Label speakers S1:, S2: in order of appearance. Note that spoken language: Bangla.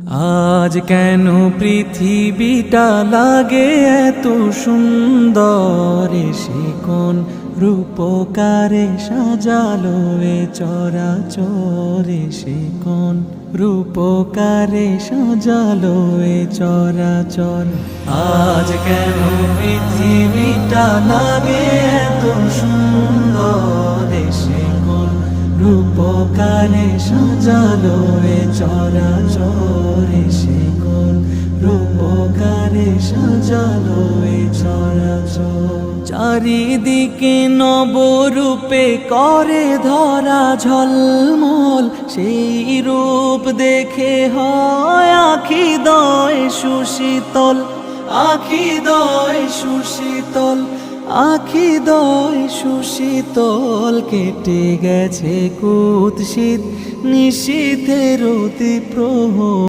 S1: আজ কেন পৃথিবীটা লাগে এত সুন্দর, সে কোন রূপকারে সাজালো এ চরাচরে, সে কোন রূপকারে সাজালো এ চরাচর। আজ কেন পৃথিবীটা লাগে এত সুন্দর, সে কোন রূপকারে সাজালো এ চরাচরে, সে কোন রূপকারে সাজালো এ চরাচর। চারিদিকে নবরূপে করে ধরা ঝলমল, সেই রূপ দেখে হয় আখি দয় সুশীতল, আখি দয় সুশীতল, আখি দয় সুশীতল। কেটে গেছে কুৎসিত নিশীথের অতি প্রহর।